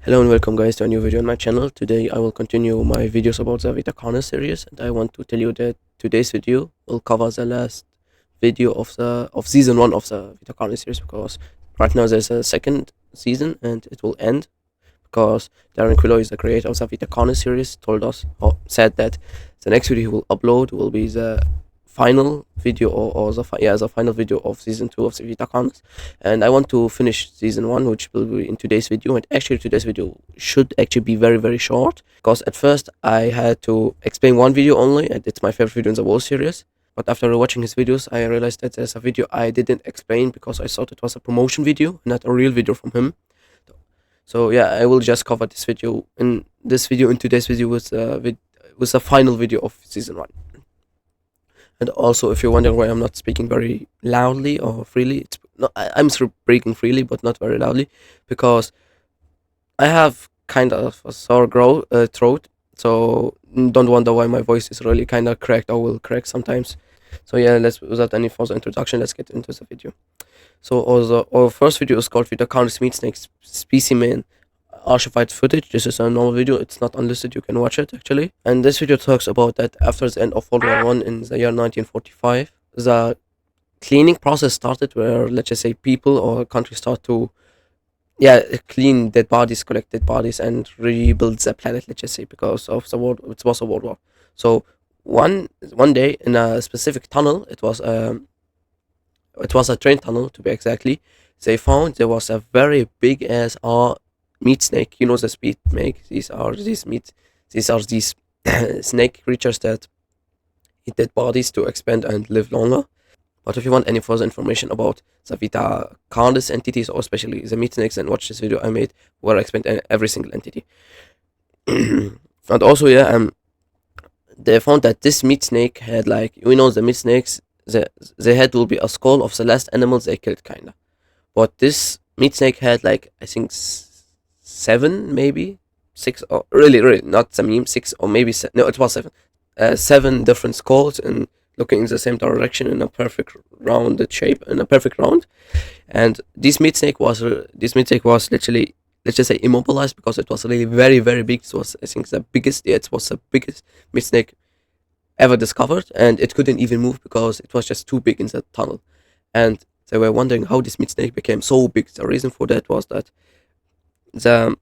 Hello and welcome guys to a new video on my channel. Today I will continue my videos about the Vita Carnis series, and I want to tell you that today's video will cover the last video of season 1 of the Vita Carnis series, because right now there's a second season and it will end because Darren Quillo is the creator of the Vita Carnis series, told us or said that the next video he will upload will be the final video or the final video of season 2 of the Vita Carnis. And I want to finish season 1, which will be in today's video. And actually today's video should actually be very very short, because at first I had to explain one video only, and it's my favorite video in the whole series. But after watching his videos, I realized that there's a video I didn't explain because I thought it was a promotion video, not a real video from him. So yeah, I will just cover this video in today's video with the final video of season 1. And also, if you're wondering why I'm not speaking very loudly or freely, it's no, I'm speaking freely but not very loudly, because I have kind of a sore throat. So don't wonder why my voice is really kind of cracked or will crack sometimes. So yeah, without any further introduction, let's get into the video. So our first video is called Vita Carnis Meat Snake Specimen archivied footage. This is a normal video, it's not unlisted, you can watch it actually. And this video talks about that after the end of World War I in the year 1945, the cleaning process started, where let's just say people or countries start to clean dead bodies, collect dead bodies, and rebuild the planet, let's just say, because of the world. It was a world war. So one day in a specific tunnel, it was a train tunnel to be exactly, they found there was a very big ass meat snake. You know the speed snake. These are these snake creatures that eat dead bodies to expand and live longer. But if you want any further information about the Vita Carnis entities, or especially the meat snakes, then watch this video I made where I explained every single entity. And also, they found that this meat snake had, like, the meat snakes, the head will be a skull of the last animals they killed, kinda. But this meat snake had, like, I think 7, maybe 6, or really not the meme, 6 or maybe no, it was 7. 7 different skulls and looking in the same direction in a perfect rounded shape, in a perfect round. And this meat snake was literally, let's just say, immobilized, because it was really very very big. It was, I think, it was the biggest meat snake ever discovered, and it couldn't even move because it was just too big in the tunnel. And they were wondering how this meat snake became so big. The reason for that was that the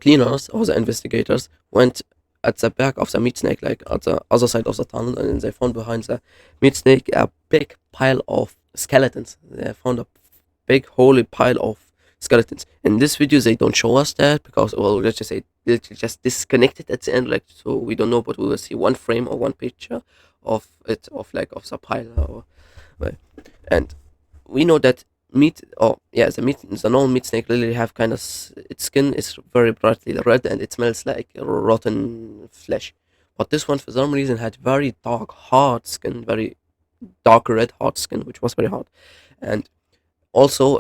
cleaners or the investigators went at the back of the meat snake, like at the other side of the tunnel, and they found behind the meat snake a big pile of skeletons. They found a big holy pile of skeletons. In this video they don't show us that, because, well, let's just say they just disconnected at the end, like, so we don't know, but we will see one frame or one picture of it, of the pile, and we know that the normal meat snake really have kind of, its skin is very brightly red and it smells like rotten flesh. But this one, for some reason, had very dark hard skin, very dark red hard skin, which was very hard. And also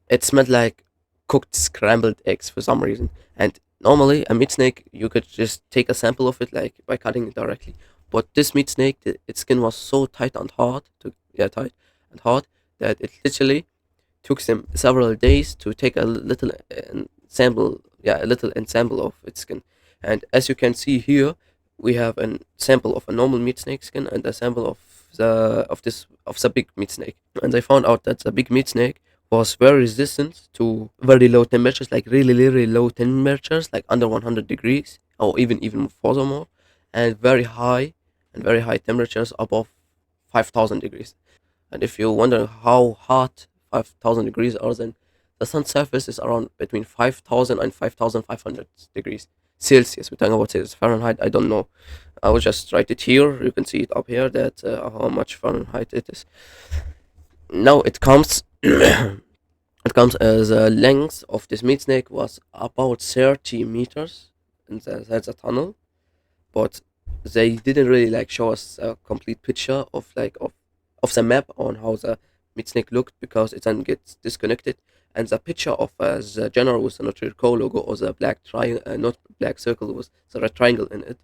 it smelled like cooked scrambled eggs for some reason. And normally a meat snake, you could just take a sample of it, like, by cutting it directly. But this meat snake, its skin was so tight and hard that it literally took them several days to take a little sample of its skin. And as you can see here, we have a sample of a normal meat snake skin and a sample of the big meat snake. And they found out that the big meat snake was very resistant to very low temperatures, like really really low temperatures, like under 100 degrees, or even furthermore, and very high temperatures above 5,000 degrees. And if you're wondering how hot 5,000 degrees are, then the sun's surface is around between 5,000 and 5,500 degrees Celsius. We're talking about Celsius. Fahrenheit, I don't know. I will just write it here. You can see it up here, that how much Fahrenheit it is. Now it comes as the length of this meat snake was about 30 meters inside the tunnel, but they didn't really, like, show us a complete picture of the map on how the meat snake looked, because it then gets disconnected. And the picture of the general with the Notre logo, or the black triangle, not black circle, with the red triangle in it,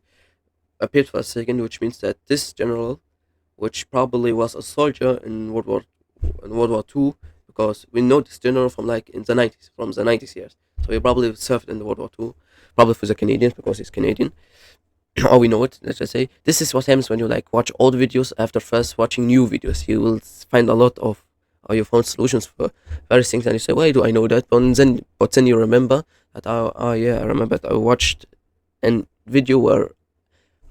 appeared for a second, which means that this general, which probably was a soldier in World War II, because we know this general from, like, from the 90s years. So he probably served in the World War II, probably for the Canadians because he's Canadian. Or we know it. Let's just say this is what happens when you like watch old videos after first watching new videos. You will find a lot of, or you found solutions for various things, and you say, "Why do I know that?" But then you remember that. Oh yeah, I remember that I watched a video where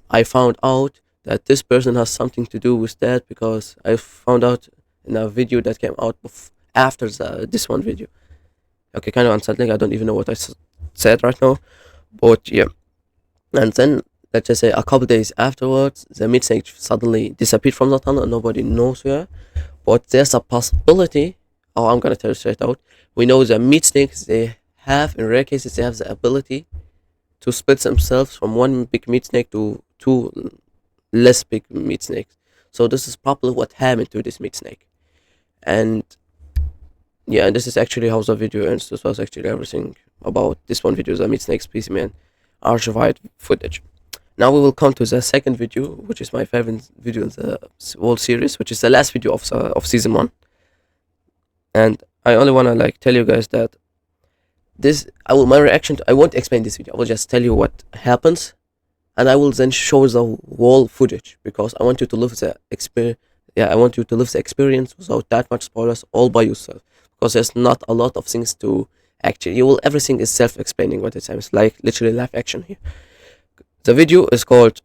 I found out that this person has something to do with that because I found out in a video that came out after this one video. Okay, kind of unsettling. I don't even know what I said right now, but yeah. And then let's just say a couple days afterwards, the meat snake suddenly disappeared from the tunnel and nobody knows where. But there's a possibility. Oh, I'm gonna tell you straight out. We know the meat snakes they have in rare cases they have the ability to split themselves from one big meat snake to two less big meat snakes. So this is probably what happened to this meat snake. And yeah, and this is actually how the video ends. This was actually everything about this one video, the meat snake specimen archived footage. Now we will come to the second video, which is my favorite video in the whole series, which is the last video of season one. And I only wanna like tell you guys that this I will my reaction. I won't explain this video. I will just tell you what happens, and I will then show the whole footage because I want you to live the experience. Yeah, I want you to live the experience without that much spoilers, all by yourself. Because there's not a lot of things to actually. You will everything is self-explaining what it sounds like, literally live action here. The video is called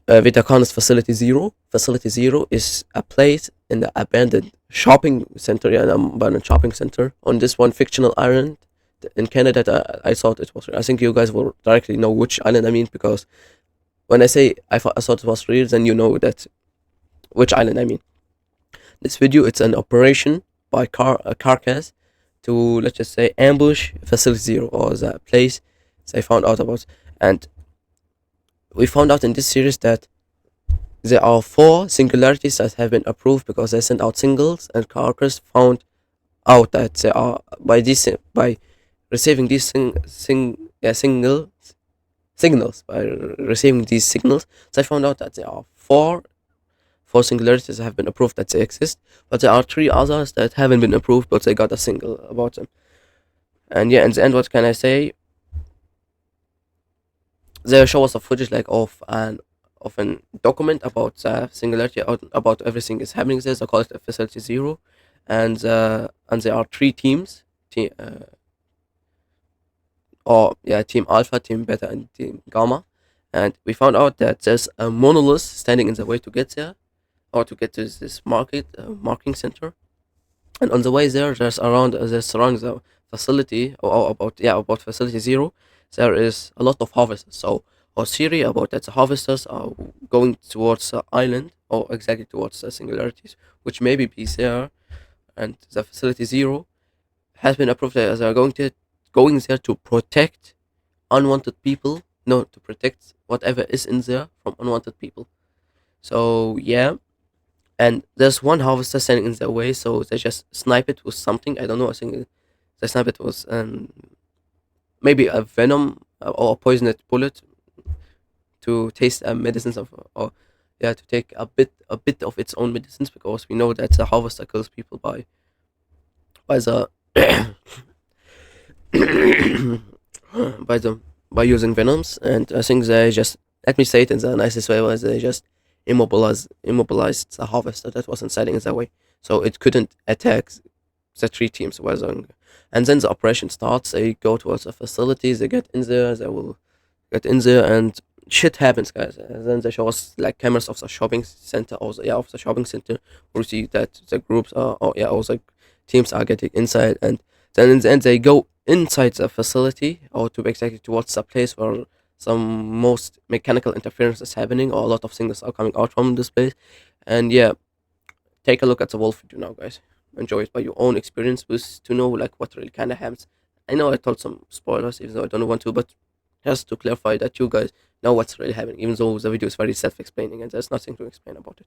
Vita Carnis Facility Zero. Facility Zero is a place in the abandoned shopping center, yeah, an abandoned shopping center on this one fictional island in Canada. That I thought it was real. I think you guys will directly know which island I mean because when I say I thought it was real, then you know that which island I mean. This video it's an operation by CARCAS to let's just say ambush Facility Zero or the place they found out about, and we found out in this series that there are four singularities that have been approved because they sent out singles, and CARCAS found out that they are by receiving these signals by receiving these signals. So I found out that there are four singularities that have been approved that they exist, but there are three others that haven't been approved, but they got a single about them. And yeah, in the end, what can I say? They show us a footage like of an document about singularity, about everything is happening there. They call it Facility Zero, and there are three teams. Or yeah, Team Alpha, Team Beta, and Team Gamma. And we found out that there's a monolith standing in the way to get there, or to get to this marking center. And on the way there, there's surrounding the facility, or about Facility Zero, there is a lot of harvesters. So our theory about that the harvesters are going towards the island, or exactly towards the singularities, which maybe be there, and the Facility Zero has been approved as they are going there to protect unwanted people. No, to protect whatever is in there from unwanted people. So yeah, and there's one harvester standing in their way, so they just snipe it with something. I don't know. I think they snipe it with maybe a venom or a poisoned bullet to taste medicines or yeah, to take a bit of its own medicines because we know that the harvester kills people by the by the by using venoms, and I think they just, let me say it in the nicest way, was they just immobilized the harvester that was inside in their way, so it couldn't attack the three teams was on. And then the operation starts. They go towards the facilities. They get in there. They will get in there, and shit happens, guys. And then they show us like cameras of the shopping center, also yeah, of the shopping center. We see that the groups are, or yeah, also teams are getting inside, and then in the end they go inside the facility, or to be exactly towards the place where some most mechanical interference is happening, or a lot of things are coming out from this place. And yeah, take a look at the wolf video now, guys. Enjoy it by your own experience with to know like what really kind of happens. I know I told some spoilers, even though I don't want to, but just to clarify that you guys know what's really happening, even though the video is very self-explaining and there's nothing to explain about it.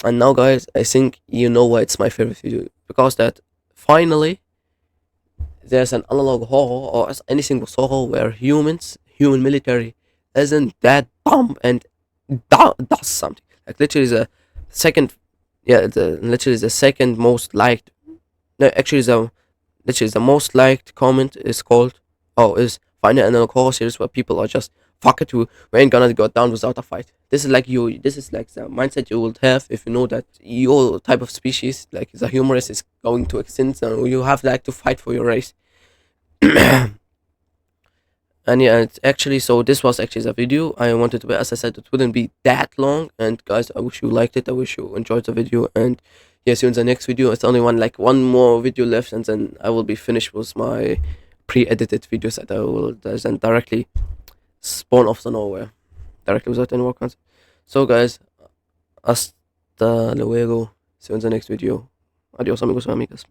And now, guys, I think you know why it's my favorite video, because that finally there's an analog horror or anything with horror where human military, isn't that dumb and does something. Like literally the second, yeah, literally the second most liked. No, actually the most liked comment is called, oh, is find an analog horror series where people are just fuck it, we ain't gonna go down without a fight. This is like you. This is like the mindset you would have if you know that your type of species, like the humorous, is going to extinct, and you have like to fight for your race. And yeah, it's actually, so this was actually the video I wanted to be. As I said, it wouldn't be that long. And guys, I wish you liked it. I wish you enjoyed the video. And yeah, see you in the next video. It's only one more video left, and then I will be finished with my pre-edited videos that I will then directly spawn off the nowhere, directly without any work. So guys, hasta luego. See you in the next video. Adios amigos y amigas.